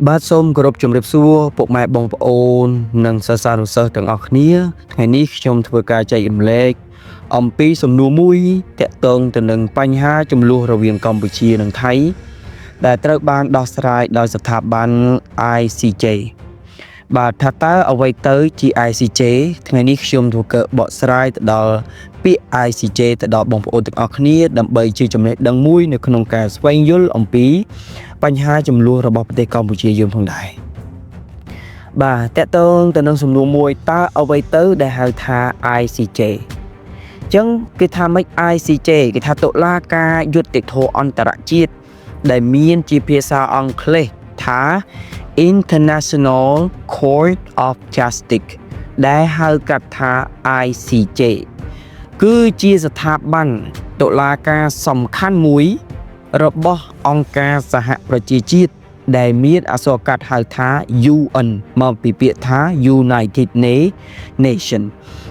បាទសូមគោរពជំរាបសួរពុកម៉ែបងប្អូននិងសិស្សានុសិស្សទាំងអស់គ្នាថ្ងៃនេះខ្ញុំធ្វើការចែករំលែកអំពីសំណួរមួយទាក់ទងទៅនឹងបញ្ហាចំនួនរវាងកម្ពុជានិងថៃដែលត្រូវបានដោះស្រាយដោយស្ថាប័ន ICJ បាទថាតើអ្វីទៅជា ICJ ថ្ងៃនេះខ្ញុំធ្វើការបកស្រាយទៅដល់ពាក្យ ICJ ទៅដល់បងប្អូនទាំងអស់គ្នាដើម្បីជាចំណេះដឹងមួយនៅក្នុងការស្វែងយល់អំពីបញ្ហាចំនួនរបស់ប្រទេសកម្ពុជាយើងផងដែរបាទតកតងទៅនឹងសំណួរមួយតើអ្វីទៅដែលហៅថា ICJ អញ្ចឹងគេថាម៉េច ICJ គេថាតុលាការយុត្តិធម៌អន្តរជាតិដែលមានជាភាសាអង់គ្លេសថា International Court of Justice ដែលហៅកាត់ថា ICJ គឺជាស្ថាប័នតុលាការសំខាន់មួយរបស់អង្គការសហប្រជាជាតិដែលមានអក្សរកាត់ហៅថា UN មកពីពាក្យថា United Nations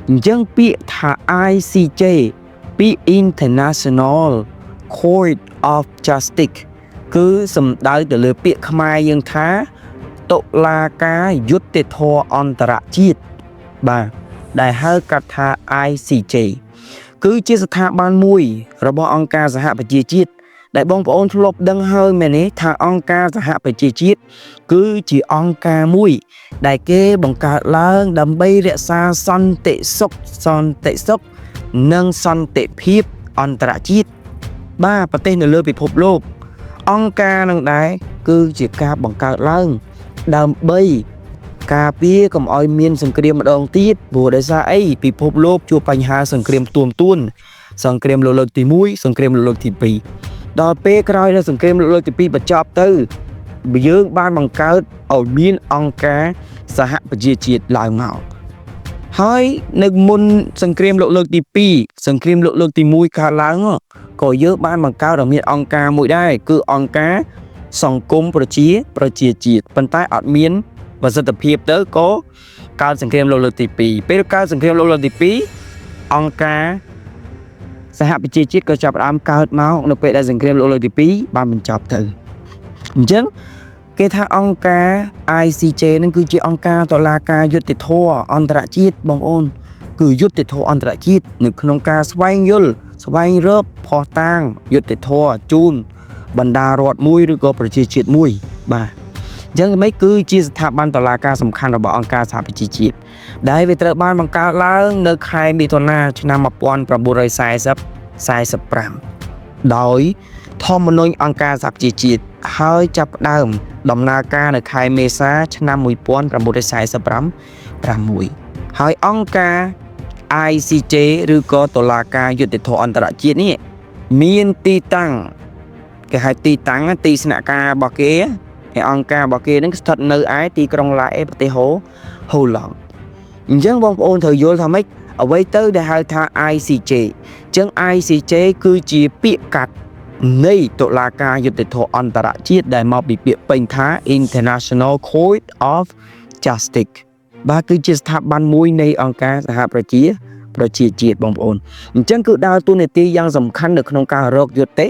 អញ្ចឹងពាក្យថា ICJ ពី International Court of Justice គឺសំដៅទៅលើពាក្យខ្មែរយើងថាតុលាការយុត្តិធម៌អន្តរជាតិបាទដែលហៅកាត់ថា ICJ គឺជាស្ថាប័នមួយរបស់អង្គការសហប្រជាជាតិដែលបងប្អូនធ្លាប់ដឹងហើយមែនទេថាអង្គការសហប្រជាជាតិគឺជាអង្គការមួយដែលគេបង្កើតឡើងដើម្បីរក្សាសន្តិសុខនិងសន្តិភាពអន្តរជាតិបាទប្រទេសនៅលើពិភពលោកអង្គការនឹងដែរគឺជាការបង្កើតឡើងដើម្បីការពារកុំឲ្យមានសង្គ្រាមម្ដងទៀតព្រោះដោយសារអីពិភពលោកជួបបញ្ហាសង្គ្រាមផ្ទួនសង្គ្រាមលោកលើកទី1សង្គ្រាមលោកលើកទី2ដល់ពេលក្រោយដល់សង្គ្រាមលោកលើកទី2បញ្ចប់ទៅយើងបានបង្កើតឲ្យមានអង្គការសហប្រជាជាតិឡើងមកហើយនៅមុនសង្គ្រាមលោកលើកទី2សង្គ្រាមលោកលើកទី1កើតឡើងក៏យើងបានបង្កើតឲ្យមានអង្គការមួយដែរគឺអង្គការសង្គមប្រជាជាតិប៉ុន្តែអត់មានប្រសិទ្ធភាពទៅក៏កើតសង្គ្រាមលោកលើកទី2ពេលកើតសង្គ្រាមលោកលើកទី2អង្គការសហប្រជាជាតិក៏ចាប់ផ្ដើមកើតមកនៅពេលដែលសង្គ្រាមលោកលើកទី2បានបញ្ចប់ទៅអញ្ចឹងគេថាអង្គការ ICJ នឹងគឺជាអង្គការតុលាការយុត្តិធម៌អន្តរជាតិបងប្អូនគឺយុត្តិធម៌អន្តរជាតិនៅក្នុងការស្វែងយល់ស្វែងរកភស្តុតាងយុត្តិធម៌ជូនបណ្ដារដ្ឋមួយឬក៏ប្រជាជាតិមួយបាទអញ្ចឹងមិនគឺជាស្ថាប័នតុលាការសំខាន់របស់អង្គការសហប្រជាជាតិដែលវាត្រូវបានបង្កើតឡើងនៅខែមិថុនាឆ្នាំ1945ដោយធម្មនុញ្ញអង្គការសហប្រជាជាតិហើយចាប់ផ្ដើមដំណើរការនៅខែមេសាឆ្នាំ1945ហើយអង្គការ ICJ ឬក៏តុលាការយុត្តិធម៌អន្តរជាតិនេះមានទីតាំងគេហៅទីតាំងទីស្នាក់ការរបស់គេហើយអង្គការរបស់គេនឹងស្ថិតនៅឯទីក្រុងឡាអេប្រទេសហូឡង់អញ្ចឹងបងប្អូនត្រូវយល់ថាម៉េចអ្វីទៅដែលហៅថា ICJ អញ្ចឹង ICJ គឺជាពាក្យកាត់នៃតុលាការយុត្តិធម៌អន្តរជាតិដែលមកពីពាក្យពេញថា International Court of Justice បាទគឺជាស្ថាប័នមួយនៃអង្គការសហប្រជាជាតិបងប្អូនអញ្ចឹងគឺដើរតួនាទីយ៉ាងសំខាន់នៅក្នុងការរកយុត្តិ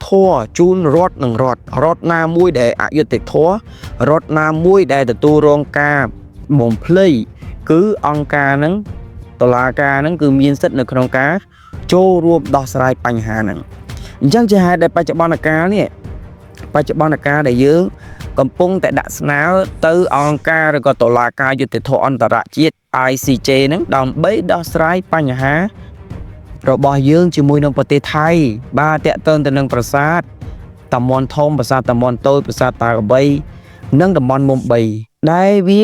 ធម៌ជូនរដ្ឋនិងរដ្ឋណាមួយដែលអយុត្តិធម៌រដ្ឋណាមួយដែលទទួលរងការបំភ្លៃគឺអង្គការហ្នឹងតុលាការហ្នឹងគឺមានសិទ្ធិនៅក្នុងការចូលរួមដោះស្រាយបញ្ហាហ្នឹងអញ្ចឹងជាហេតុដែលបច្ចុប្បន្នកាលដែលយើងកំពុងតែដាក់ស្នើទៅអង្គការឬក៏តុលាការយុត្តិធម៌អន្តរជាតិ ICJ ហ្នឹងដើម្បីដោះស្រាយបញ្ហារបស់យើងជាមួយនឹងប្រទេសថៃបាទតកតងទៅនឹងប្រាសាទតាមាន់ធំប្រាសាទតាមាន់តូចប្រាសាទតាកបីនិងតំបន់មុំ3ដែលវា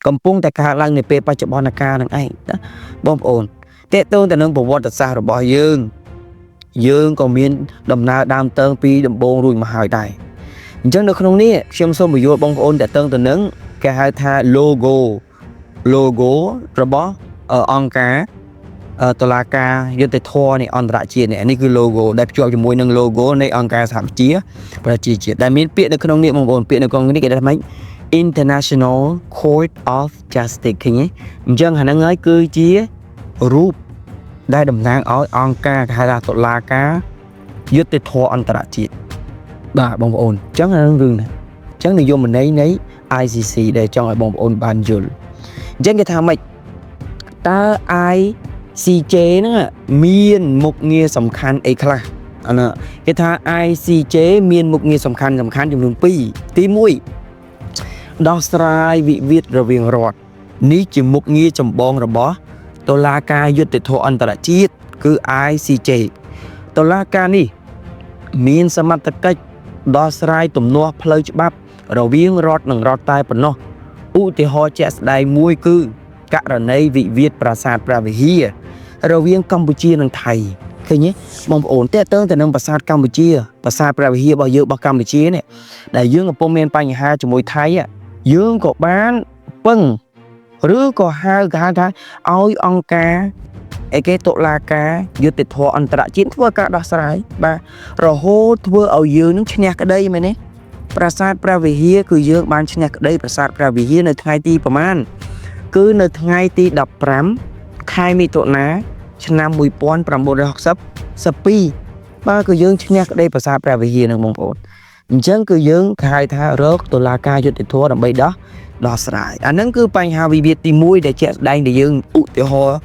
កំពុងតែកើតឡើងនៅពេលបច្ចុប្បន្នកាលហ្នឹងឯងណាបងប្អូនតកតងទៅនឹងប្រវត្តិសាស្ត្ររបស់យើងក៏មានដំណើរដើមតើងពីដំបូងរួចមកហើយដែរអញ្ចឹងនៅក្នុងនេះខ្ញុំសូមបញ្យល់បងប្អូនតកតងទៅនឹងគេហៅថា logo របស់អង្គការតុលាការយុត្តិធម៌នៃអន្តរជាតិនេះគឺ logo ដែលភ្ជាប់ជាមួយនឹង logo នៃអង្គការសហប្រជាជាតិដែលមានពាក្យនៅក្នុងនេះបងប្អូនពាក្យនៅក្នុងនេះគេថាម៉េច International Court of Justice ឃើញទេអញ្ចឹងអាហ្នឹងហើយគឺជារូបដែលតំណាងឲ្យអង្គការគេហៅថាតុលាការយុត្តិធម៌អន្តរជាតិបាទបងប្អូនអញ្ចឹងរឿងណាអ ចឹងនិយមន័យនៃ ICC ដែលចង់ឲ្យបងប្អូនបានយល់អញ្ចឹងគេថាម៉េចតើ ICJ ហ្នឹងមានមុខងារសំខាន់អីខ្លះអាណាគេថា ICJ មានមុខងារសំខាន់ចំនួន2ទី1ដោះស្រាយវិវាទរវាងរដ្ឋនេះជាមុខងារចម្បងរបស់តុលាការយុត្តិធម៌អន្តរជាតិគឺ ICJ តុលាការនេះមានសមត្ថកិច្ចដោះស្រាយទំនាស់ផ្លូវច្បាប់រវាងរដ្ឋនិងរដ្ឋតែប៉ុណ្ណោះឧទាហរណ៍ជាក់ស្ដែងមួយគឺករណីវិវាទប្រាសាទព្រះវិហាររវាងកម្ពុជានិងថៃឃើញទេបងប្អូនតើតើទៅនឹងប្រាសាទកម្ពុជាប្រាសាទព្រះវិហាររបស់យើងរបស់កម្ពុជានេះដែលយើងកំពុងមានបញ្ហាជាមួយថៃយើងក៏បានពឹងឬក៏ហៅថាឲ្យអង្គការឯកេតុលាការយុត្តិធម៌អន្តរជាតិធ្វើការដោះស្រាយបាទរហូតធ្វើឲ្យយើងនឹងឈ្នះក្តីមែនទេប្រាសាទព្រះវិហារគឺយើងបានឈ្នះក្តីប្រាសាទព្រះវិហារនៅថ្ងៃទីប្រហែលគឺនៅថ្ងៃទី15ខែមិថុនាឆ្នាំ1962បាទគឺយើងឈ្នះក្តីប្រាសាទព្រះវិហារនឹងបងប្អូនអញ្ចឹងគឺយើងហៅថារកតុលាការយុត្តិធម៌ដើម្បីដោះស្រាយអាហ្នឹងគឺបញ្ហាវិវាទទី1ដែលជាក់ស្ដែងដែលយើងឧទាហរណ៍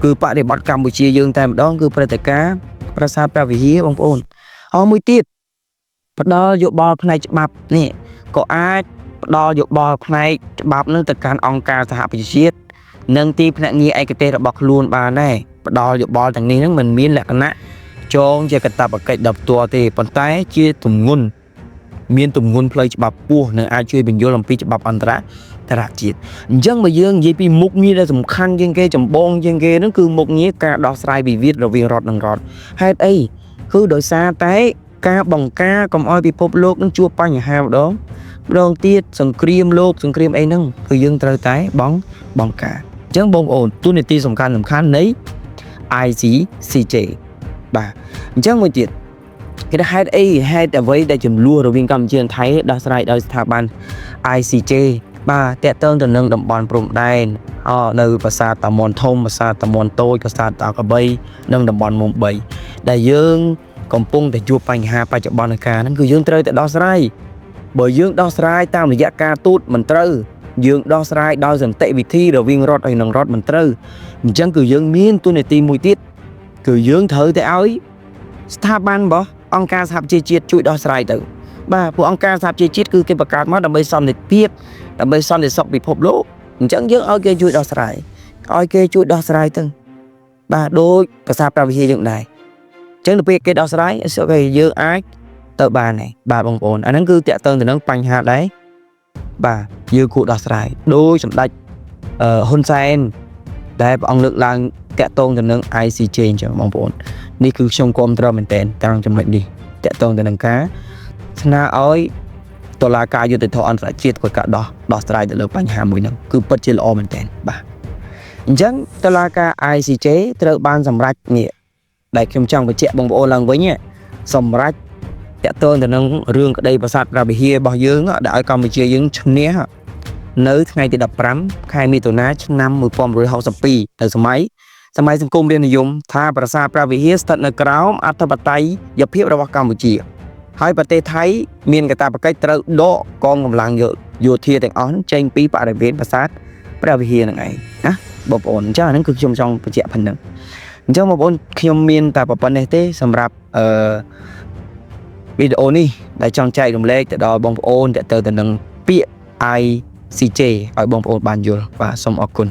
គឺបដិបត្តិកម្ពុជាយើងតែម្ដងគឺព្រឹត្តិការណ៍ប្រាសាទព្រះវិហារបងប្អូនហើយមួយទៀតផ្ដល់យោបល់ផ្នែកច្បាប់នេះក៏អាចផ្ដល់យោបល់ផ្នែកច្បាប់នឹងទៅកាន់អង្គការសហប្រជាជាតិនិងទីភ្នាក់ងារឯកទេសរបស់ខ្លួនបានដែរផ្ដល់យោបល់ទាំងនេះនឹងមិនមានលក្ខណៈចងជាកាតព្វកិច្ចដល់ផ្ទាល់ទេប៉ុន្តែជាទម្ងន់មានទម្ងន់ផ្លូវច្បាប់ពោះនិងអាចជួយបញ្យល់អំពីច្បាប់អន្តរជាតិអញ្ចឹងបើយើងនិយាយពីមុខងារដែលសំខាន់ជាងគេចម្បងជាងគេហ្នឹងគឺមុខងារការដោះស្រាយវិវាទរវាងរដ្ឋនិងរដ្ឋហេតុអីគឺដោយសារតែការបង្ការកុំឲ្យពិភពលោកនឹងជួបបញ្ហាម្ដងទៀតសង្គ្រាមលោកសង្គ្រាមអីហ្នឹងគឺយើងត្រូវតែបង្ការអញ្ចឹងបងប្អូនទូនាទីសំខាន់នៃ ICJ បាទអញ្ចឹងមួយទៀតគេថាហេតុអ្វីដែលចំនួនរវាងកម្ពុជានិងថៃដោះស្រាយដោយស្ថាប័ន ICJ បាទតកតងទៅនឹងតំបន់ព្រំដែននៅប្រាសាទតាមាន់ធំប្រាសាទតាមាន់តូចប្រាសាទតាកបីនិងតំបន់មុំ3ដែលយើងកំពុងតែជួបបញ្ហាបច្ចុប្បន្នកាលហ្នឹងគឺយើងត្រូវតែដោះស្រាយបើយើងដោះស្រាយតាមរយៈការទូតមិនត្រូវយើងដោះស្រាយដោយសន្តិវិធីរវាងរដ្ឋហើយនិងរដ្ឋមិនត្រូវអញ្ចឹងគឺយើងមានទូនាទីមួយទៀតគឺយើងត្រូវតែឲ្យស្ថាប័នរបស់អង្គការសហប្រជាជាតិជួយដោះស្រាយទៅបាទពួកអង្គការសហប្រជាជាតិគឺគេបង្កើតមកដើម្បីសន្តិភាពដើម្បីសន្តិសុខពិភពលោកអញ្ចឹងយើងឲ្យគេជួយដោះស្រាយទៅបាទដូចភាសាប្រាវិហារយើងដែរអញ្ចឹងទៅពេលគេដោះស្រាយគេយើងអាចទៅបានដែរបាទបងប្អូនអាហ្នឹងគឺតាក់ទងទៅនឹងបញ្ហាដែរបាទយើងគួរដោះស្រាយដោយសម្ដេចហ៊ុនសែនដែលព្រះអង្គលើកឡើងតាក់ទងទៅនឹង ICJ អញ្ចឹងបងប្អូននេះគឺខ្ញុំគាំទ្រមែនទែនតាមចំណុចនេះតាក់ទងទៅនឹងការស្នើឲ្យតុលាការយុត្តិធម៌អន្តរជាតិធ្វើការដោះស្រាយទៅលើបញ្ហាមួយហ្នឹងគឺពិតជាល្អមែនទែនបាទអញ្ចឹងតុលាការ ICJ ត្រូវបានសម្រេចនេះដែលខ្ញុំចង់បញ្ជាក់បងប្អូនឡើងវិញសម្រេចតាក់ទងទៅនឹងរឿងក្តីប្រាសាទព្រះវិហាររបស់យើងដែលឲ្យកម្ពុជាយើងឈ្នះនៅថ្ងៃទី15ខែមិថុនាឆ្នាំ1962ទៅសម័យសង្គមរាស្ត្រនិយមថាប្រាសាទព្រះវិហារស្ថិតនៅក្រោមអធិបតេយ្យភាពរបស់កម្ពុជាហើយប្រទេសថៃមានកាតព្វកិច្ចត្រូវដកកងកម្លាំងយោធាទាំងអស់ចេញពីបរិវេណប្រាសាទព្រះវិហារហ្នឹងឯងណាបងប្អូនអញ្ចឹងអាហ្នឹងគឺខ្ញុំចង់បញ្ជាក់ប៉ុណ្ណឹងអញ្ចឹងបងប្អូនខ្ញុំមានតែប៉ុណ្្នេះទេសម្រាប់វីដេអូនេះដែលចង់ចែករំលែកទៅដល់បងប្អូនទៅនឹងពាក្យ ICJ ឲ្យបងប្អូនបានយល់បាទសូមអរគុណ